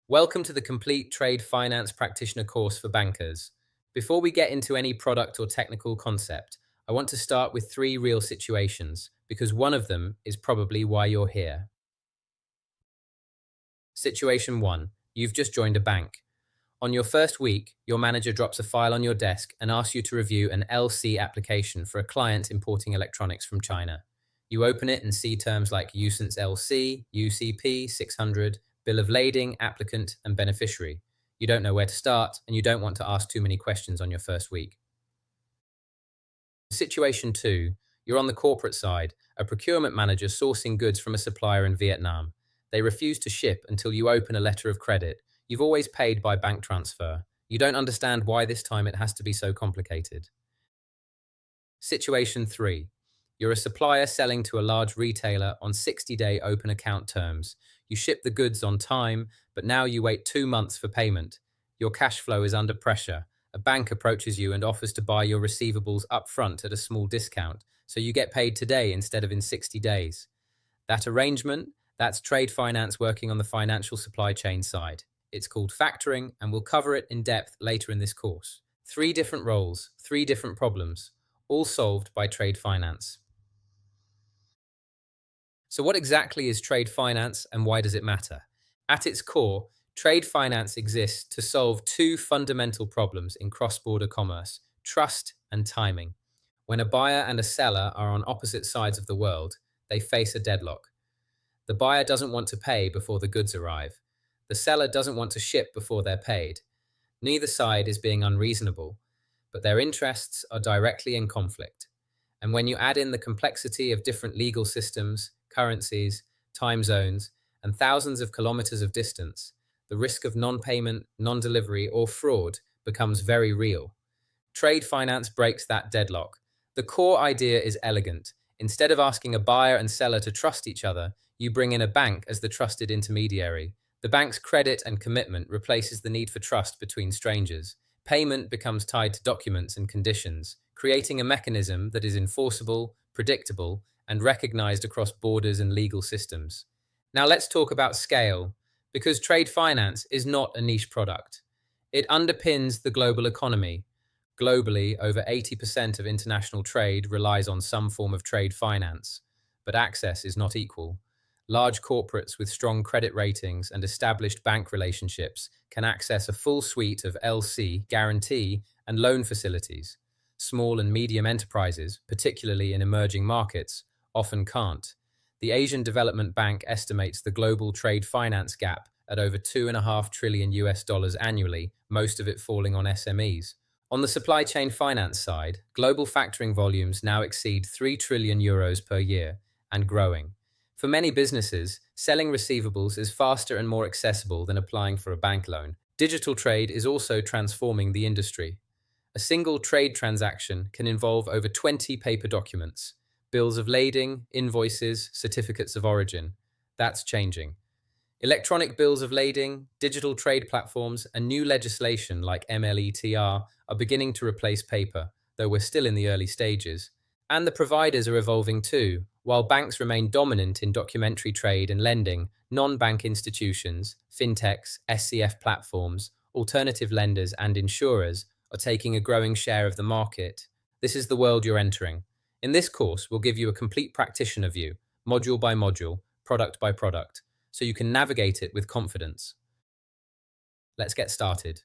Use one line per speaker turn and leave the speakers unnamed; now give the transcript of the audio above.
Welcome to the Complete Trade Finance Practitioner course for bankers. Before we get into any product or technical concept, I want to start with three real situations, because one of them is probably why you're here. Situation 1. You've just joined a bank. On your first week, your manager drops a file on your desk and asks you to review an LC application for a client importing electronics from China. You open it and see terms like USENCE LC, UCP 600, bill of lading, applicant, and beneficiary. You don't know where to start, and you don't want to ask too many questions on your first week. Situation 2. You're on the corporate side, a procurement manager sourcing goods from a supplier in Vietnam. They refuse to ship until you open a letter of credit. You've always paid by bank transfer. You don't understand why this time it has to be so complicated. Situation 3. You're a supplier selling to a large retailer on 60-day open account terms. You ship the goods on time, but now you wait 2 months for payment. Your cash flow is under pressure. A bank approaches you and offers to buy your receivables upfront at a small discount, so you get paid today instead of in 60 days. That arrangement, that's trade finance working on the financial supply chain side. It's called factoring, and we'll cover it in depth later in this course. 3 different roles, 3 different problems, all solved by trade finance. So, what exactly is trade finance and why does it matter? At its core, trade finance exists to solve two fundamental problems in cross border commerce: trust and timing. When a buyer and a seller are on opposite sides of the world, they face a deadlock. The buyer doesn't want to pay before the goods arrive. The seller doesn't want to ship before they're paid. Neither side is being unreasonable, but their interests are directly in conflict. And when you add in the complexity of different legal systems, currencies, time zones, and thousands of kilometers of distance, the risk of non payment, non delivery, or fraud becomes very real. Trade finance breaks that deadlock. The core idea is elegant. Instead of asking a buyer and seller to trust each other, you bring in a bank as the trusted intermediary. The bank's credit and commitment replaces the need for trust between strangers. Payment becomes tied to documents and conditions, creating a mechanism that is enforceable, predictable, and recognized across borders and legal systems. Now let's talk about scale, because trade finance is not a niche product. It underpins the global economy. Globally, over 80% of international trade relies on some form of trade finance, but access is not equal. Large corporates with strong credit ratings and established bank relationships can access a full suite of LC, guarantee, and loan facilities. Small and medium enterprises, particularly in emerging markets, often can't. The Asian Development Bank estimates the global trade finance gap at over 2.5 trillion US dollars annually, most of it falling on SMEs. On the supply chain finance side, global factoring volumes now exceed 3 trillion euros per year and growing. For many businesses, selling receivables is faster and more accessible than applying for a bank loan. Digital trade is also transforming the industry. A single trade transaction can involve over 20 paper documents, bills of lading, invoices, certificates of origin. That's changing. Electronic bills of lading, digital trade platforms, and new legislation like MLETR are beginning to replace paper, though we're still in the early stages. And the providers are evolving too. While banks remain dominant in documentary trade and lending, non-bank institutions, fintechs, SCF platforms, alternative lenders, and insurers are taking a growing share of the market. This is the world you're entering. In this course, we'll give you a complete practitioner view, module by module, product by product, so you can navigate it with confidence. Let's get started.